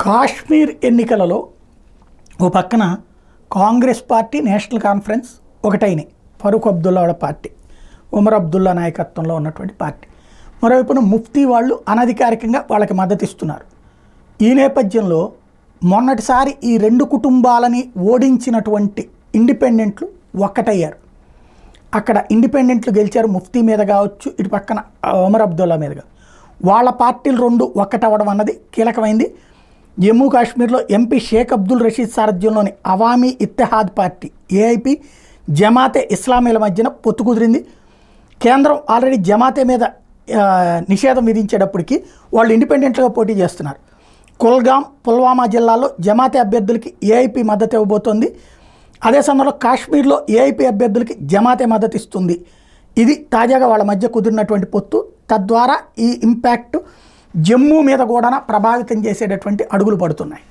కాశ్మీర్ ఎన్నికలలో ఓ పక్కన కాంగ్రెస్ పార్టీ నేషనల్ కాన్ఫరెన్స్ ఒకటైనాయి. ఫరూక్ అబ్దుల్లా వాళ్ళ పార్టీ, ఉమర్ అబ్దుల్లా నాయకత్వంలో ఉన్నటువంటి పార్టీ. మరోవైపున ముఫ్తీ వాళ్ళు అనధికారికంగా వాళ్ళకి మద్దతు ఇస్తున్నారు. ఈ నేపథ్యంలో మొన్నటిసారి ఈ రెండు కుటుంబాలని ఓడించినటువంటి ఇండిపెండెంట్లు ఒక్కటయ్యారు. అక్కడ ఇండిపెండెంట్లు గెలిచారు, ముఫ్తీ మీద కావచ్చు, ఇటు పక్కన ఉమర్ అబ్దుల్లా మీద కావచ్చు. వాళ్ళ పార్టీలు రెండు ఒక్కటవ్వడం అన్నది కీలకమైంది. జమ్మూ కాశ్మీర్లో ఎంపీ షేక్ అబ్దుల్ రషీద్ సారథ్యంలోని అవామీ ఇత్తెహాద్ పార్టీ ఏఐపీ జమాతే ఇస్లామీల మధ్యన పొత్తు కుదిరింది. కేంద్రం ఆల్రెడీ జమాతే మీద నిషేధం విధించేటప్పటికి వాళ్ళు ఇండిపెండెంట్గా పోటీ చేస్తున్నారు. కుల్గాం, పుల్వామా జిల్లాల్లో జమాతే అభ్యర్థులకి ఏఐపీ మద్దతు ఇవ్వబోతోంది. అదే సమయంలో కాశ్మీర్లో ఏఐపీ అభ్యర్థులకి జమాతే మద్దతు ఇస్తుంది. ఇది తాజాగా వాళ్ళ మధ్య కుదిరినటువంటి పొత్తు. తద్వారా ఈ ఇంపాక్ట్ జమ్మూ మీద కూడా ప్రభావితం చేసేటటువంటి అడుగులు పడుతున్నాయి.